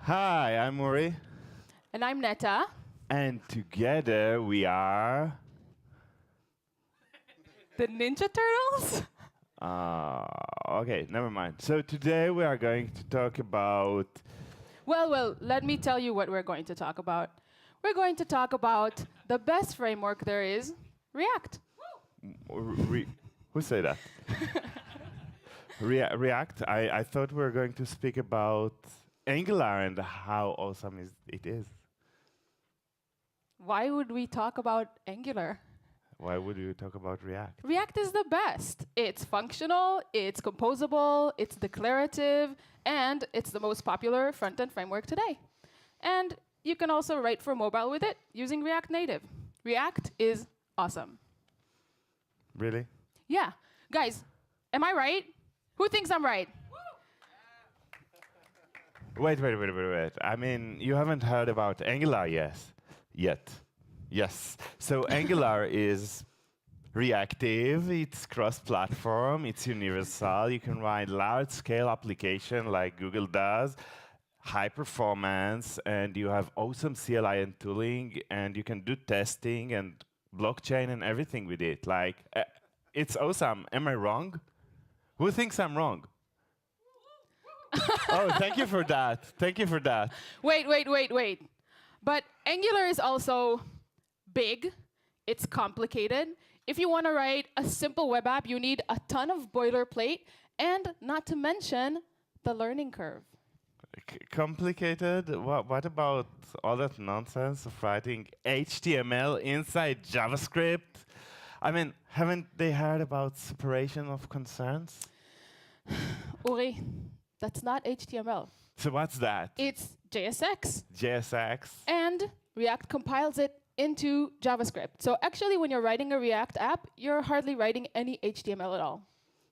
Hi, I'm Uri. And I'm Netta. And together we are... The Ninja Turtles? Okay, never mind. So today we are going to talk about... Well, let me tell you what we're going to talk about. We're going to talk about the best framework there is, React. Who said that? React? I thought we were going to speak about Angular and how awesome it is. Why would we talk about Angular? Why would you talk about React? React is the best. It's functional, it's composable, it's declarative, and it's the most popular front-end framework today. And you can also write for mobile with it using React Native. React is awesome. Really? Yeah. Guys, am I right? Who thinks I'm right? Wait. I mean, you haven't heard about Angular yet. Yes. So Angular is reactive, it's cross-platform, it's universal. You can write large-scale application like Google does, high performance, and you have awesome CLI and tooling, and you can do testing and blockchain and everything with it. Like, it's awesome. Am I wrong? Who thinks I'm wrong? Oh, thank you for that. Thank you for that. Wait. But Angular is also big. It's complicated. If you want to write a simple web app, you need a ton of boilerplate, and not to mention the learning curve. Complicated? What about all that nonsense of writing HTML inside JavaScript? I mean, haven't they heard about separation of concerns? Uri, that's not HTML. So what's that? It's JSX. JSX. And React compiles it into JavaScript. So actually, when you're writing a React app, you're hardly writing any HTML at all.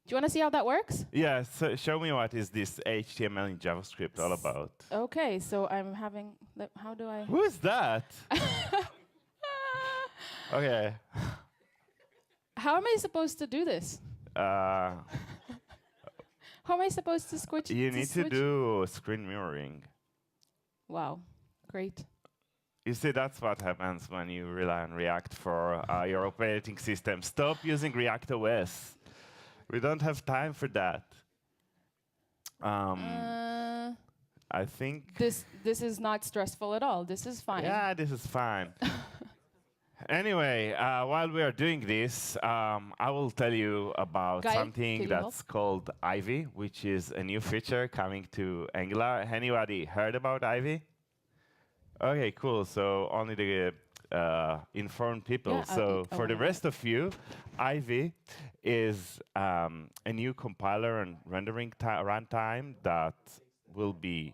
Do you want to see how that works? Yeah, so show me what is this HTML in JavaScript all about. OK, so I'm having... How do I... Who is that? OK. How am I supposed to do this? How am I supposed to switch? You need to do screen mirroring. Wow, great. You see, that's what happens when you rely on React for your operating system. Stop using React OS. We don't have time for that. I think... This is not stressful at all. This is fine. Yeah, this is fine. Anyway, while we are doing this, I will tell you about something that's called Ivy, which is a new feature coming to Angular. Anybody heard about Ivy? OK, cool. So only the informed people. Yeah, so for the rest of you, Ivy is a new compiler and rendering runtime that will be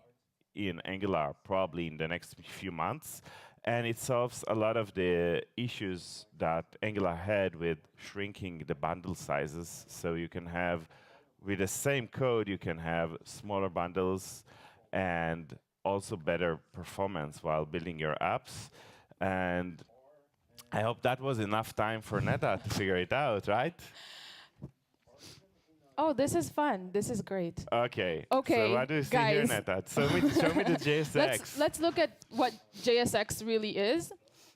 in Angular probably in the next few months. And it solves a lot of the issues that Angular had with shrinking the bundle sizes. So you can have, with the same code, you can have smaller bundles and also better performance while building your apps. And I hope that was enough time for Netta to figure it out, right? Oh, this is fun. This is great. OK. OK, so what do you see here, Netta? Show me the JSX. Let's look at what JSX really is.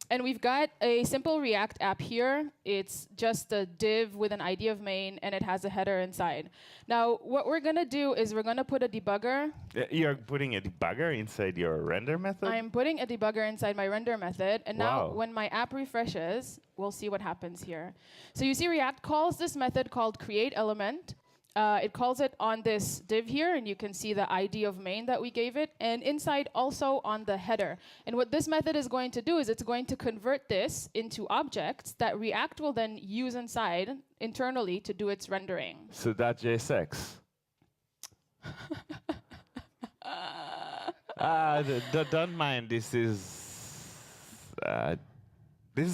And we've got a simple React app here. It's just a div with an ID of main, and it has a header inside. Now, what we're going to do is we're going to put a debugger. You're putting a debugger inside your render method? I'm putting a debugger inside my render method. And now, when my app refreshes, we'll see what happens here. So you see React calls this method called createElement. It calls it on this div here, and you can see the ID of main that we gave it, and inside also on the header. And what this method is going to do is it's going to convert this into objects that React will then use inside internally to do its rendering. So that's JSX. Don't mind. This is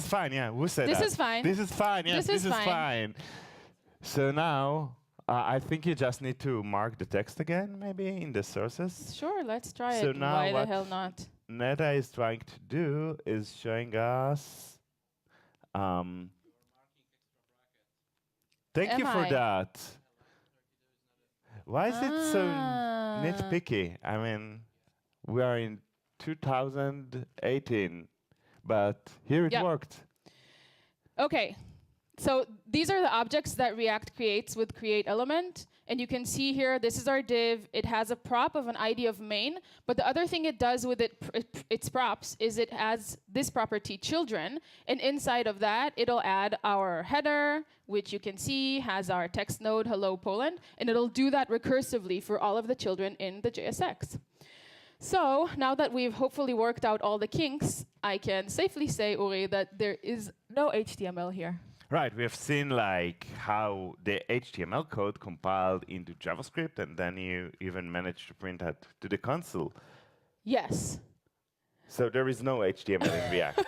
fine. Yeah, who said that? This is fine. This is fine. Yeah, this is fine. So now. I think you just need to mark the text again, maybe, in the sources. Sure, let's try it. Now why the hell not? Netta is trying to do is showing us... Thank you for that. Why is it so nitpicky? I mean, We are in 2018, but here it worked. Okay, so these are the objects that React creates with create element. And you can see here, this is our div. It has a prop of an ID of main. But the other thing it does with its props is it has this property, children. And inside of that, it'll add our header, which you can see has our text node, hello Poland. And it'll do that recursively for all of the children in the JSX. So now that we've hopefully worked out all the kinks, I can safely say, Uri, that there is no HTML here. Right, we have seen like how the HTML code compiled into JavaScript, and then you even managed to print that to the console. Yes. So there is no HTML in React.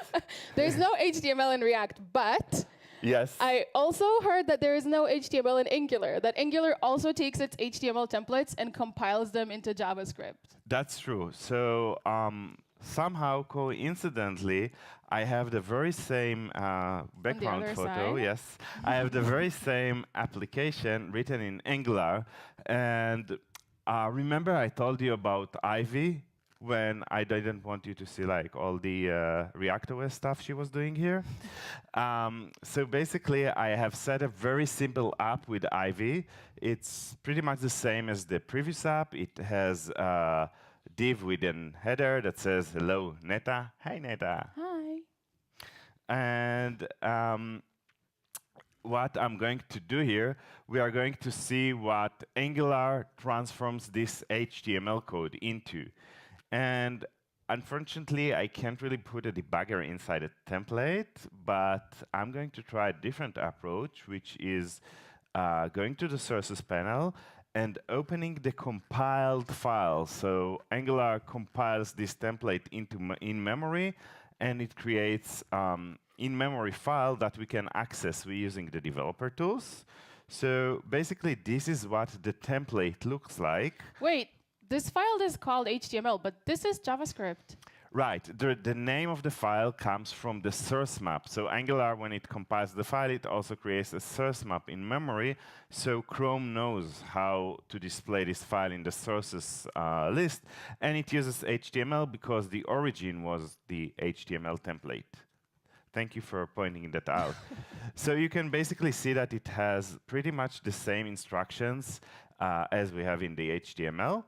There's no HTML in React, but yes. I also heard that there is no HTML in Angular, that Angular also takes its HTML templates and compiles them into JavaScript. That's true. So somehow, coincidentally, I have the very same background photo. Side. Yes, I have the very same application written in Angular. And remember I told you about Ivy when I didn't want you to see like all the ReactOS stuff she was doing here. So basically, I have set a very simple app with Ivy. It's pretty much the same as the previous app. It has a div with a header that says, hello, Netta. Hi, Netta. Hi. And what I'm going to do here, we are going to see what Angular transforms this HTML code into. And unfortunately, I can't really put a debugger inside a template, but I'm going to try a different approach, which is going to the sources panel and opening the compiled file. So Angular compiles this template into in memory, and it creates in-memory file that we can access using the developer tools. So basically, this is what the template looks like. Wait, this file is called HTML, but this is JavaScript. Right. The name of the file comes from the source map. So Angular, when it compiles the file, it also creates a source map in memory. So Chrome knows how to display this file in the sources list. And it uses HTML because the origin was the HTML template. Thank you for pointing that out. So you can basically see that it has pretty much the same instructions as we have in the HTML.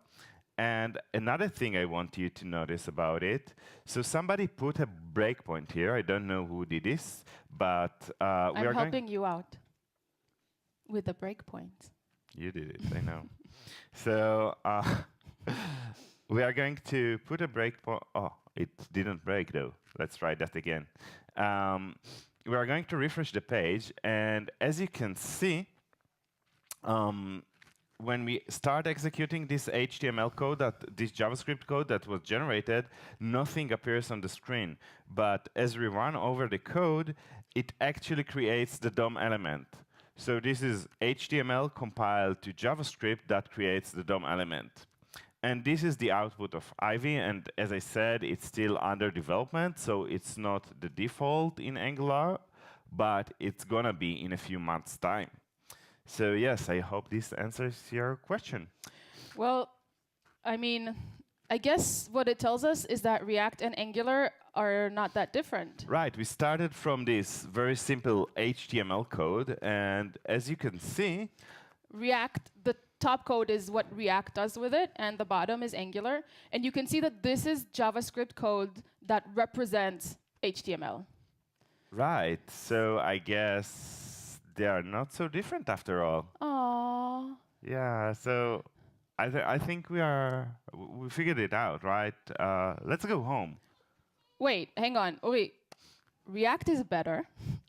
And another thing I want you to notice about it, so somebody put a breakpoint here. I don't know who did this, but I'm helping you out with the breakpoint. You did it, I know. So we are going to put a breakpoint. Oh, it didn't break, though. Let's try that again. We are going to refresh the page, and as you can see, when we start executing this HTML code, this JavaScript code that was generated, nothing appears on the screen. But as we run over the code, it actually creates the DOM element. So this is HTML compiled to JavaScript that creates the DOM element. And this is the output of Ivy. And as I said, it's still under development. So it's not the default in Angular, but it's going to be in a few months' time. So yes, I hope this answers your question. Well, I mean, I guess what it tells us is that React and Angular are not that different. Right, we started from this very simple HTML code, and as you can see, React, the top code is what React does with it, and the bottom is Angular. And you can see that this is JavaScript code that represents HTML. Right, so I guess they are not so different after all. Aww. Yeah, so I think we figured it out, right? Let's go home. Wait, hang on. Wait, React is better,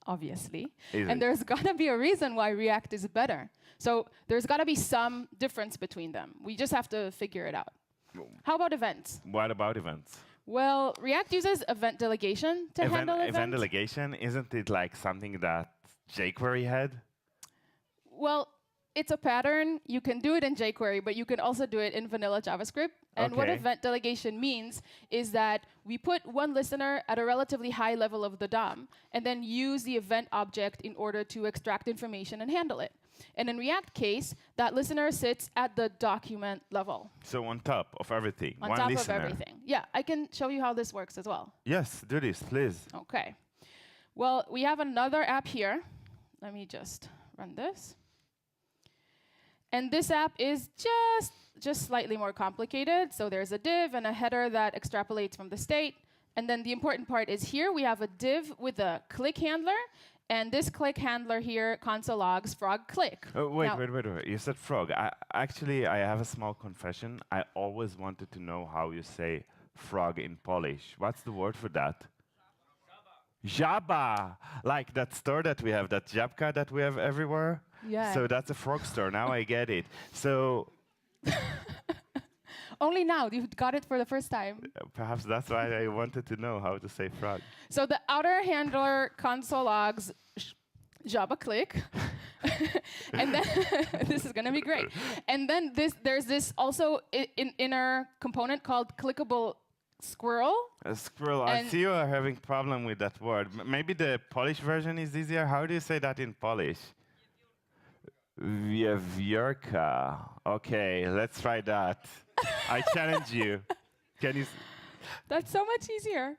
obviously. And there's got to be a reason why React is better. So there's got to be some difference between them. We just have to figure it out. How about events? What about events? Well, React uses event delegation to handle events. Event delegation, isn't it like something that jQuery had? Well, it's a pattern. You can do it in jQuery, but you can also do it in vanilla JavaScript. And what event delegation means is that we put one listener at a relatively high level of the DOM, and then use the event object in order to extract information and handle it. And in React case, that listener sits at the document level. So on top of everything, on one top listener. of everything. Yeah, I can show you how this works as well. Yes, do this, please. OK. Well, we have another app here. Let me just run this. And this app is just slightly more complicated. So there's a div and a header that extrapolates from the state. And then the important part is here we have a div with a click handler. And this click handler here console logs frog click. Oh, wait. You said frog. Actually, I have a small confession. I always wanted to know how you say frog in Polish. What's the word for that? Jabba. Like that store that we have, that Jabka that we have everywhere. Yeah. So that's a frog store. Now I get it. So only now you got it for the first time. Perhaps that's why I wanted to know how to say frog. So the outer handler console logs Java click. And then this is going to be great. And then there's this also inner component called clickable squirrel. A squirrel. I see you are having problem with that word. Maybe the Polish version is easier. How do you say that in Polish? Wiewiórka. Okay, let's try that. I challenge you. Can you? That's so much easier.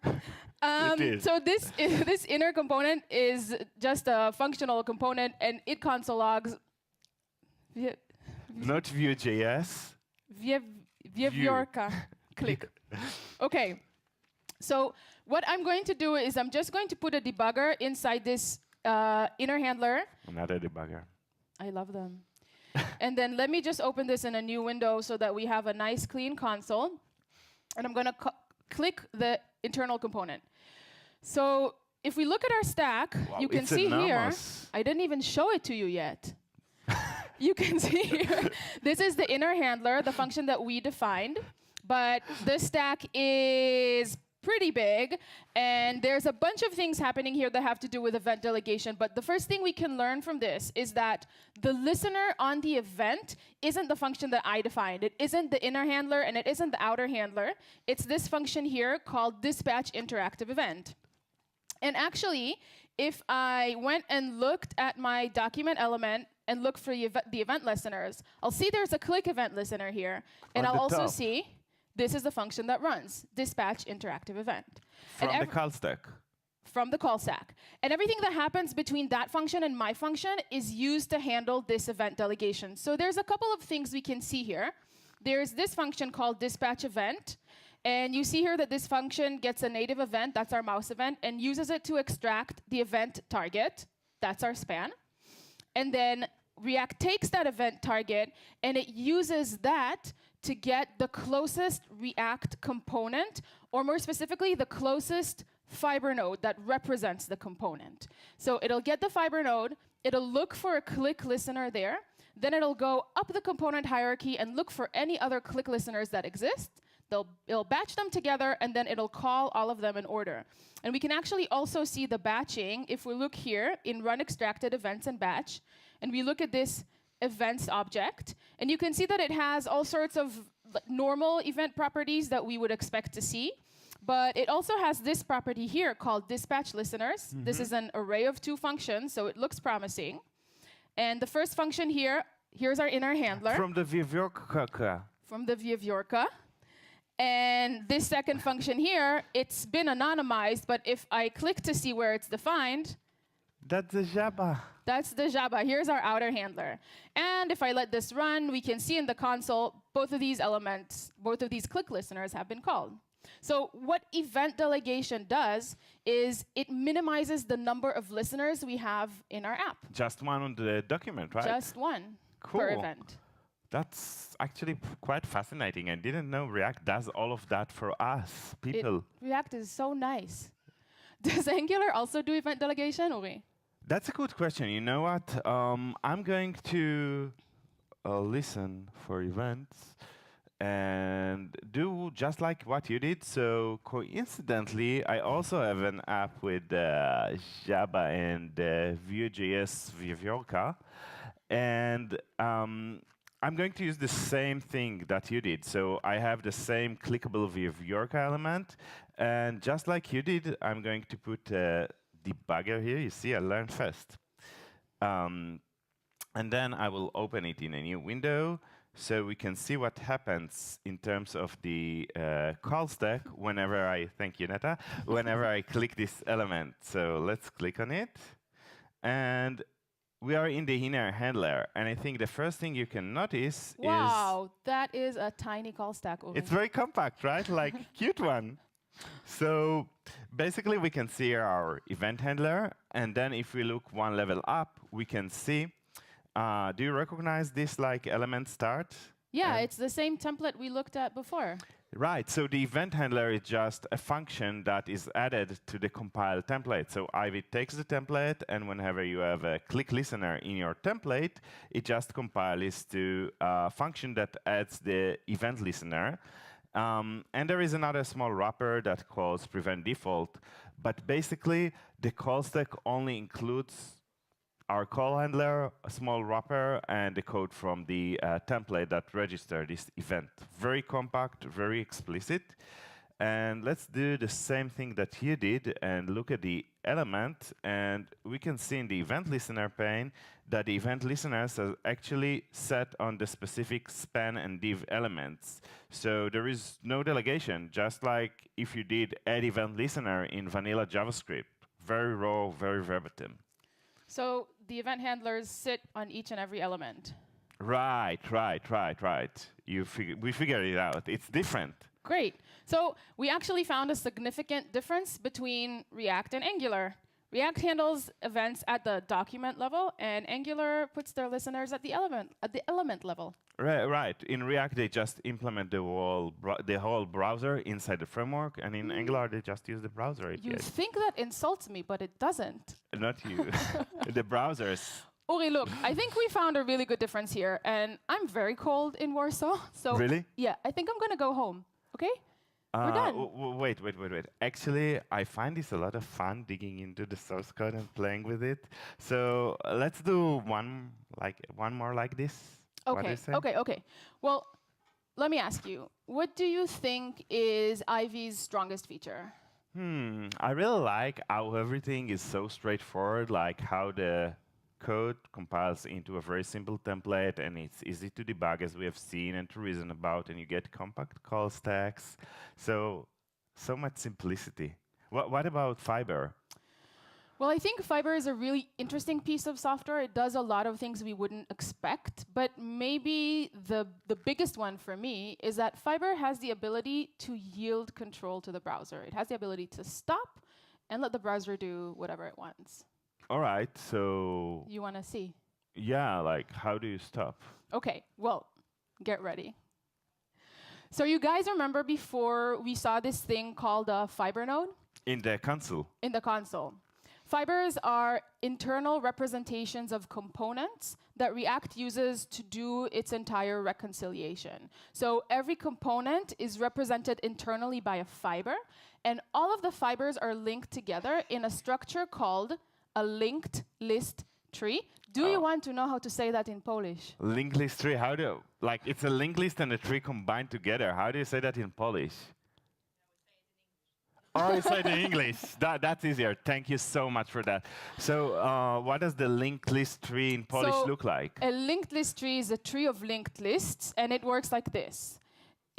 It is. So this inner component is just a functional component, and it console logs. Not Vue.js. Wiewiórka. Click. Okay. So what I'm going to do is I'm just going to put a debugger inside this inner handler. Another debugger. I love them. And then let me just open this in a new window so that we have a nice clean console. And I'm going to click the internal component. So if we look at our stack, you can see here, I didn't even show it to you yet. You can see here, this is the inner handler, the function that we defined. But the stack is pretty big, and there's a bunch of things happening here that have to do with event delegation. But the first thing we can learn from this is that the listener on the event isn't the function that I defined. It isn't the inner handler, and it isn't the outer handler. It's this function here called dispatch interactive event. And actually, if I went and looked at my document element and looked for the event listeners, I'll see there's a click event listener here. And I'll also see this is the function that runs, dispatch interactive event. From the call stack. From the call stack. And everything that happens between that function and my function is used to handle this event delegation. So there's a couple of things we can see here. There's this function called dispatch event. And you see here that this function gets a native event, that's our mouse event, and uses it to extract the event target, that's our span. And then React takes that event target, and it uses that to get the closest React component, or more specifically, the closest fiber node that represents the component. So it'll get the fiber node, it'll look for a click listener there, then it'll go up the component hierarchy and look for any other click listeners that exist. It'll batch them together, and then it'll call all of them in order. And we can actually also see the batching if we look here in run extracted events and batch, and we look at this events object, and you can see that it has all sorts of normal event properties that we would expect to see. But it also has this property here called dispatch listeners. This is an array of 2 functions, so it looks promising. And the first function here, here's our inner handler. From the Wiewiórka. From the Wiewiórka. And this second function here, it's been anonymized, but if I click to see where it's defined, that's the Jabba. That's the Jabba. Here's our outer handler. And if I let this run, we can see in the console, both of these elements, both of these click listeners have been called. So what event delegation does is it minimizes the number of listeners we have in our app. Just one on the document, right? Just one per event. That's actually quite fascinating. I didn't know React does all of that for us, people. React is so nice. Does Angular also do event delegation, Uri? That's a good question. You know what? I'm going to listen for events and do just like what you did. So coincidentally, I also have an app with Java and Vue.js Wiewiórka. And I'm going to use the same thing that you did. So I have the same clickable Wiewiórka element. And just like you did, I'm going to put a debugger here. You see, I learned fast. And then I will open it in a new window so we can see what happens in terms of the call stack whenever I, thank you, Netta, whenever I click this element. So let's click on it. And we are in the inner handler. And I think the first thing you can notice is... Wow, that is a tiny call stack. It's very compact, right? Like, cute one. So basically, we can see our event handler. And then if we look one level up, we can see, do you recognize this like element start? Yeah, it's the same template we looked at before. Right, so the event handler is just a function that is added to the compile template. So Ivy takes the template, and whenever you have a click listener in your template, it just compiles to a function that adds the event listener. And there is another small wrapper that calls prevent default. But basically, the call stack only includes our call handler, a small wrapper, and the code from the template that registered this event. Very compact, very explicit. And let's do the same thing that you did and look at the element. And we can see in the event listener pane that the event listeners are actually set on the specific span and div elements. So there is no delegation, just like if you did add event listener in vanilla JavaScript. Very raw, very verbatim. So the event handlers sit on each and every element. Right. We figured it out. It's different. Great. So we actually found a significant difference between React and Angular. React handles events at the document level, and Angular puts their listeners at the element level. Right. In React, they just implement the whole browser inside the framework, and in Angular, they just use the browser API. You think that insults me, but it doesn't. Not you. The browsers. Uri, look, I think we found a really good difference here, and I'm very cold in Warsaw, so really? Yeah, I think I'm gonna go home. Okay? We're done. Wait. Actually, I find this a lot of fun digging into the source code and playing with it. So let's do one more like this. Okay. Well, let me ask you, what do you think is Ivy's strongest feature? I really like how everything is so straightforward, like how the code compiles into a very simple template, and it's easy to debug, as we have seen, and to reason about, and you get compact call stacks. So much simplicity. What about Fiber? Well, I think Fiber is a really interesting piece of software. It does a lot of things we wouldn't expect, but maybe the biggest one for me is that Fiber has the ability to yield control to the browser. It has the ability to stop and let the browser do whatever it wants. All right, so... You want to see? Yeah, like, how do you stop? OK, well, get ready. So you guys remember before we saw this thing called a Fiber node? In the console. In the console. Fibers are internal representations of components that React uses to do its entire reconciliation. So every component is represented internally by a fiber, and all of the fibers are linked together in a structure called a linked list tree. Do you want to know how to say that in Polish? Linked list tree, how do, like, it's a linked list and a tree combined together. How do you say that in Polish? Oh, you say it in English. That's easier. Thank you so much for that. So what does the linked list tree in Polish look like? A linked list tree is a tree of linked lists, and it works like this.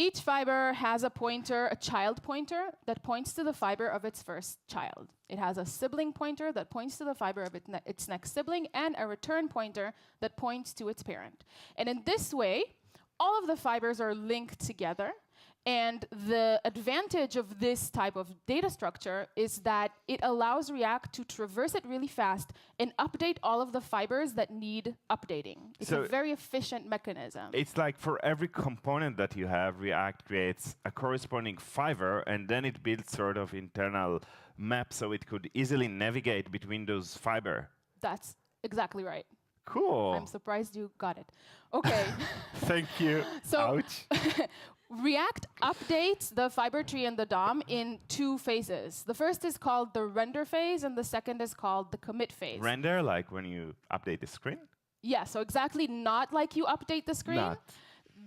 Each fiber has a pointer, a child pointer, that points to the fiber of its first child. It has a sibling pointer that points to the fiber of its next sibling, and a return pointer that points to its parent. And in this way, all of the fibers are linked together. And the advantage of this type of data structure is that it allows React to traverse it really fast and update all of the fibers that need updating. It's a very efficient mechanism. It's like for every component that you have, React creates a corresponding fiber, and then it builds sort of internal map so it could easily navigate between those fiber. That's exactly right. Cool. I'm surprised you got it. OK. Thank you. So ouch. React updates the fiber tree and the DOM in two phases. The first is called the render phase, and the second is called the commit phase. Render, like when you update the screen? Yeah, so exactly not like you update the screen. Not.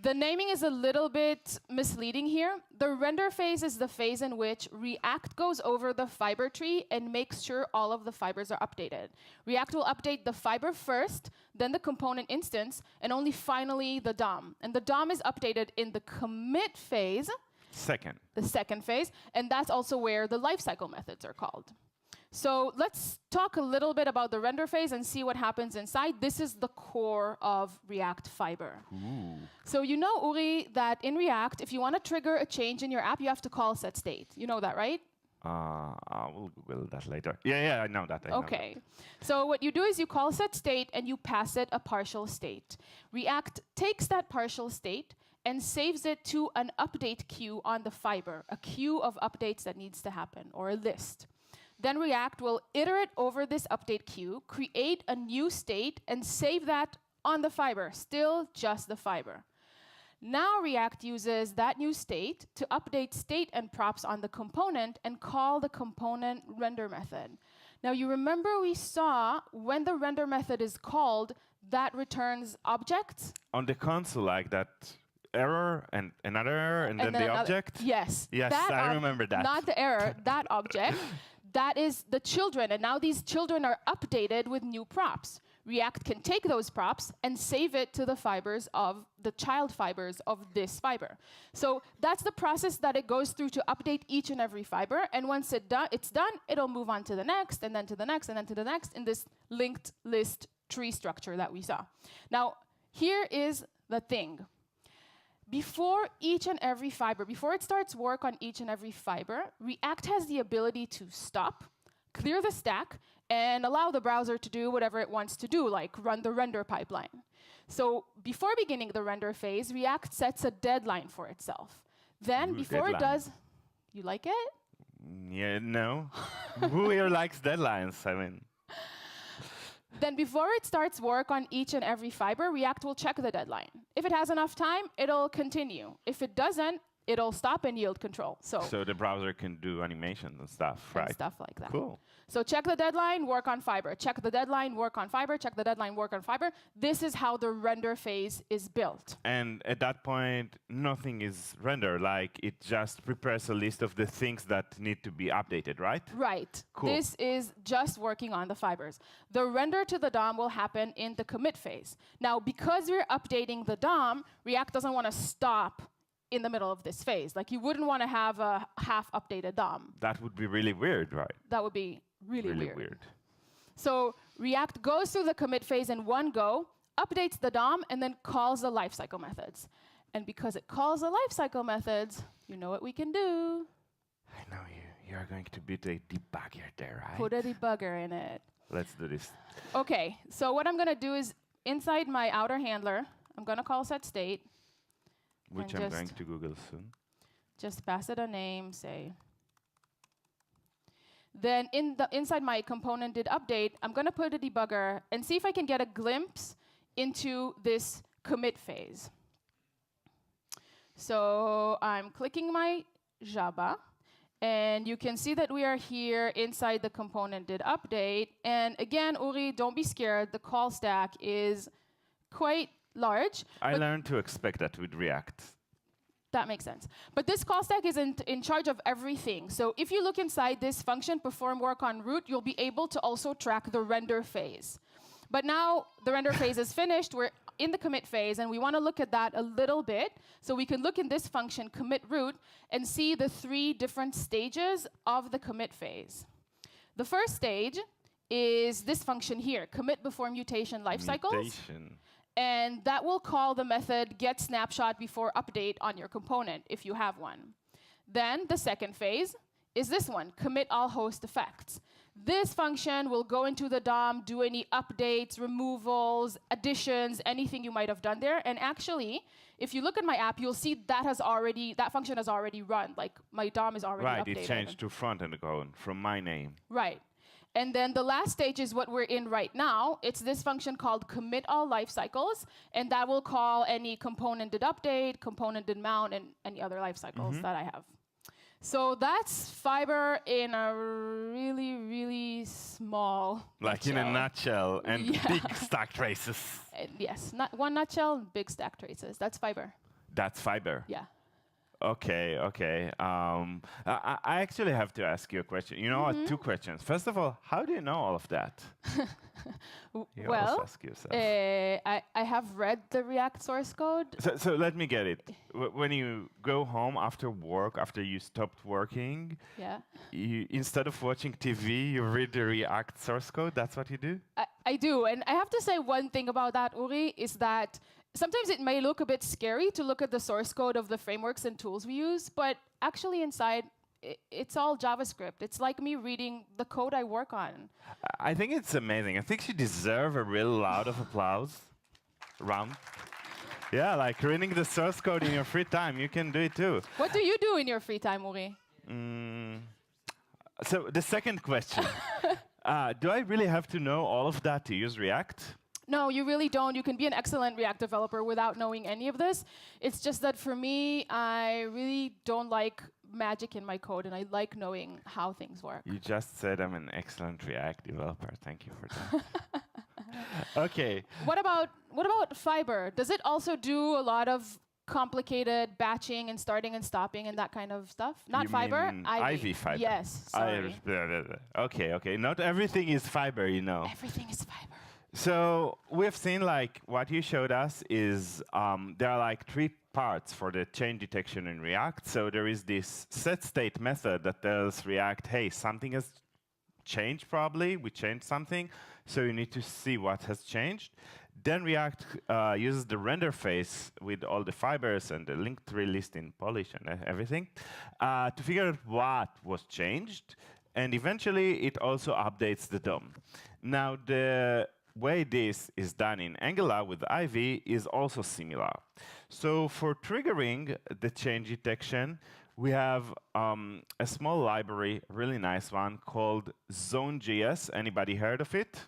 The naming is a little bit misleading here. The render phase is the phase in which React goes over the fiber tree and makes sure all of the fibers are updated. React will update the fiber first, then the component instance, and only finally the DOM. And the DOM is updated in the commit phase, the second phase, and that's also where the lifecycle methods are called. So let's talk a little bit about the render phase and see what happens inside. This is the core of React Fiber. Ooh. So you know, Uri, that in React, if you want to trigger a change in your app, you have to call setState. You know that, right? We'll Google that later. Yeah, I know that. OK. So what you do is you call setState, and you pass it a partial state. React takes that partial state and saves it to an update queue on the fiber, a queue of updates that needs to happen, or a list. Then React will iterate over this update queue, create a new state, and save that on the fiber, still just the fiber. Now React uses that new state to update state and props on the component and call the component render method. Now you remember we saw when the render method is called, that returns objects? On the console, like that error and another error, and then the object? Yes. Yes, I remember that. Not the error, that object. That is the children, and now these children are updated with new props. React can take those props and save it to the fibers of the child fibers of this fiber. So that's the process that it goes through to update each and every fiber, and once it's done, it'll move on to the next, and then to the next, and then to the next in this linked list tree structure that we saw. Now, here is the thing. Before each and every fiber, before it starts work on each and every fiber, React has the ability to stop, clear the stack, and allow the browser to do whatever it wants to do, like run the render pipeline. So before beginning the render phase, React sets a deadline for itself. Then before it does, you like it? Yeah, no. Who here likes deadlines? I mean. Then before it starts work on each and every fiber, React will check the deadline. If it has enough time, it'll continue. If it doesn't, it'll stop and yield control. So the browser can do animations and stuff, right? And stuff like that. Cool. So check the deadline, work on fiber. Check the deadline, work on fiber. Check the deadline, work on fiber. This is how the render phase is built. And at that point, nothing is rendered. Like, it just prepares a list of the things that need to be updated, right? Right. Cool. This is just working on the fibers. The render to the DOM will happen in the commit phase. Now, because we're updating the DOM, React doesn't want to stop in the middle of this phase. Like, you wouldn't want to have a half-updated DOM. That would be really weird, right? That would be really weird. So React goes through the commit phase in one go, updates the DOM, and then calls the lifecycle methods. And because it calls the lifecycle methods, you know what we can do. I know you are going to be the debugger there, right? Put a debugger in it. Let's do this. OK, so what I'm going to do is, inside my outer handler, I'm going to call setState. Which I'm going to Google soon. Just pass it a name, say. Then inside my component did update, I'm going to put a debugger and see if I can get a glimpse into this commit phase. So I'm clicking my Java, and you can see that we are here inside the component did update. And again, Uri, don't be scared. The call stack is quite large. I learned to expect that with React. That makes sense. But this call stack isn't in charge of everything. So if you look inside this function, perform work on root, you'll be able to also track the render phase. But now the render phase is finished. We're in the commit phase, and we want to look at that a little bit. So we can look in this function, commit root, and see the 3 different stages of the commit phase. The first stage is this function here, commit before mutation lifecycles. And that will call the method getSnapshot before update on your component, if you have one. Then the second phase is this one, commit all host effects. This function will go into the DOM, do any updates, removals, additions, anything you might have done there. And actually, if you look at my app, you'll see that function has already run. Like, my DOM is already updated. Right, it changed to FrontEnd code from my name. Right. And then the last stage is what we're in right now. It's this function called commit all lifecycles, and that will call any component did update, component did mount, and any other lifecycles that I have. So that's Fiber in a really, really small Like nutshell. in a nutshell, and big stack traces. Yes, one nutshell, big stack traces. That's Fiber. That's fiber. Yeah. Okay, okay. I actually have to ask you a question. You know what? Two questions. First of all, how do you know all of that? You also ask yourself. I have read the React source code. So let me get it. When you go home after work, after you stopped working, instead of watching TV, you read the React source code? That's what you do? I do. And I have to say one thing about that, Uri, is that sometimes it may look a bit scary to look at the source code of the frameworks and tools we use, but actually inside, it's all JavaScript. It's like me reading the code I work on. I think it's amazing. I think you deserve a real loud of applause round. Yeah, like reading the source code in your free time. You can do it too. What do you do in your free time, Uri? So the second question. Do I really have to know all of that to use React? No, you really don't. You can be an excellent React developer without knowing any of this. It's just that for me, I really don't like magic in my code, and I like knowing how things work. You just said I'm an excellent React developer. Thank you for that. Okay. What about Fiber? Does it also do a lot of complicated batching and starting and stopping and that kind of stuff? Not you Fiber, mean Ivy. Fiber. Yes, sorry. Okay, okay. Not everything is Fiber, you know. Everything is Fiber. So we've seen like what you showed us is there are like three parts for the change detection in React. So there is this set state method that tells React, hey, something has changed probably. We changed something. So you need to see what has changed. Then React uses the render phase with all the fibers and the linked tree list in Polish and everything to figure out what was changed. And eventually, it also updates the DOM. Now, the way this is done in Angular with Ivy is also similar. So for triggering the change detection, we have a small library, really nice one, called Zone.js. Anybody heard of it?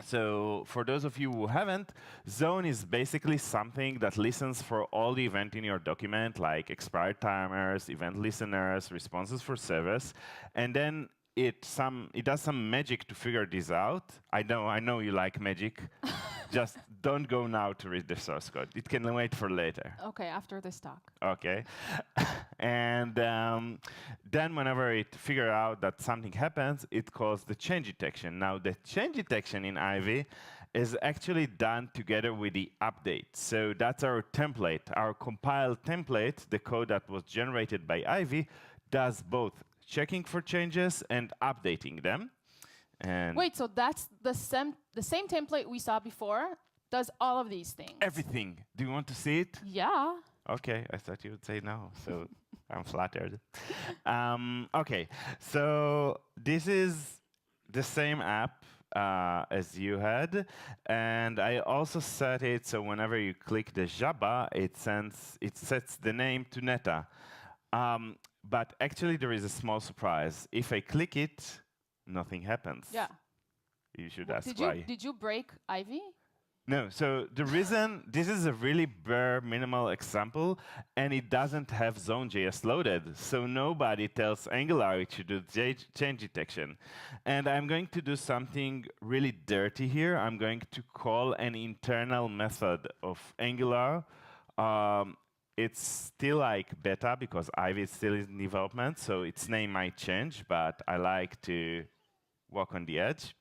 So for those of you who haven't, Zone is basically something that listens for all the events in your document, like expired timers, event listeners, responses for service, and then it does some magic to figure this out. I know you like magic. Just don't go now to read the source code. It can wait for later. Okay, after this talk. Okay. And then whenever it figures out that something happens, it calls the change detection. Now, the change detection in Ivy is actually done together with the update. So that's our template. Our compiled template, the code that was generated by Ivy, does both checking for changes and updating them. And wait, so that's the same template we saw before does all of these things? Everything. Do you want to see it? Yeah. Okay, I thought you would say no, so I'm flattered. Okay, so this is the same app as you had, and I also set it so whenever you click the Java, it sets the name to Netta. But actually, there is a small surprise. If I click it, nothing happens. Yeah. You should ask why. Did you break Ivy? No. So the reason, this is a really bare minimal example, and it doesn't have Zone.js loaded. So nobody tells Angular it should do change detection. And I'm going to do something really dirty here. I'm going to call an internal method of Angular. It's still like beta because Ivy is still in development, so its name might change, but I like to walk on the edge,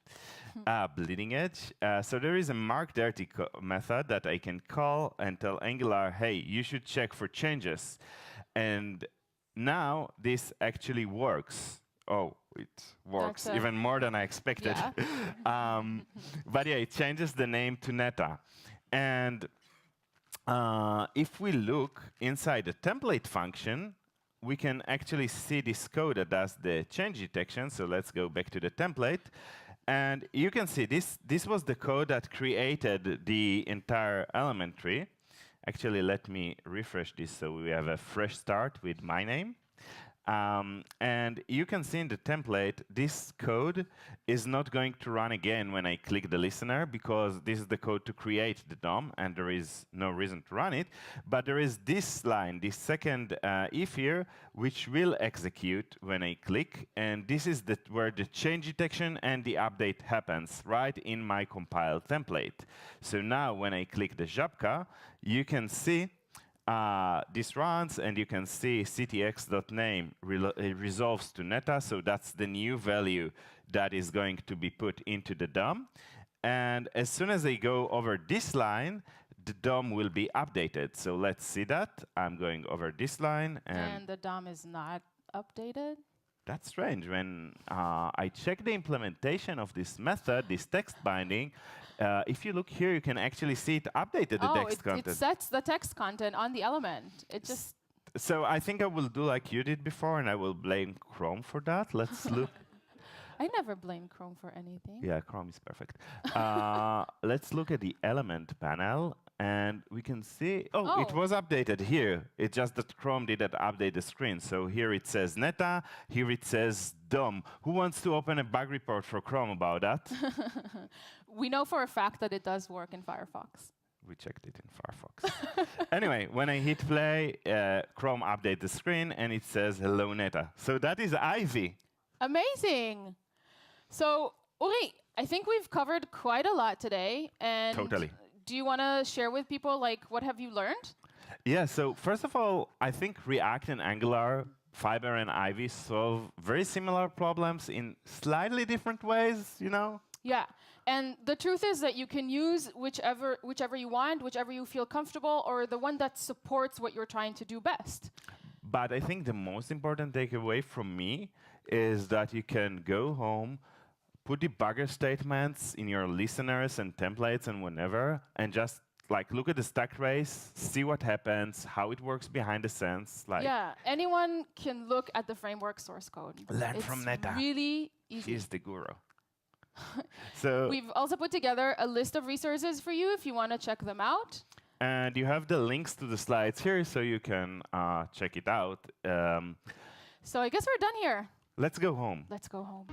bleeding edge. So there is a mark dirty method that I can call and tell Angular, hey, you should check for changes. And now this actually works. Oh, it works even more than I expected. Yeah. But yeah, it changes the name to Netta. And if we look inside the template function, we can actually see this code that does the change detection. So let's go back to the template. And you can see this was the code that created the entire element tree. Actually, let me refresh this so we have a fresh start with my name. And you can see in the template, this code is not going to run again when I click the listener, because this is the code to create the DOM, and there is no reason to run it. But there is this line, this second if here, which will execute when I click. And this is where the change detection and the update happens, right in my compiled template. So now when I click the Żabka, you can see this runs, and you can see ctx.name resolves to Netta, so that's the new value that is going to be put into the DOM. And as soon as I go over this line, the DOM will be updated. So let's see that. I'm going over this line. And the DOM is not updated? That's strange. When I check the implementation of this method, this text binding, if you look here, you can actually see it updated the text content. It sets the text content on the element. It just. So I think I will do like you did before, and I will blame Chrome for that. Let's look. I never blame Chrome for anything. Yeah, Chrome is perfect. Let's look at the element panel, and we can see, it was updated here. It's just that Chrome didn't update the screen. So here it says Netta, here it says DOM. Who wants to open a bug report for Chrome about that? We know for a fact that it does work in Firefox. We checked it in Firefox. Anyway, when I hit play, Chrome updates the screen, and it says, hello, Netta. So that is Ivy. Amazing. So, Uri, I think we've covered quite a lot today. And totally. Do you want to share with people, like, what have you learned? Yeah, so first of all, I think React and Angular, Fiber and Ivy solve very similar problems in slightly different ways, you know? Yeah, and the truth is that you can use whichever you want, whichever you feel comfortable, or the one that supports what you're trying to do best. But I think the most important takeaway from me is that you can go home, put debugger statements in your listeners and templates and whenever, and just like look at the stack trace, see what happens, how it works behind the scenes. Like, yeah, anyone can look at the framework source code. Learn from Netta. It's really easy. She's the guru. So we've also put together a list of resources for you if you want to check them out. And you have the links to the slides here, so you can check it out. So I guess we're done here. Let's go home. Let's go home.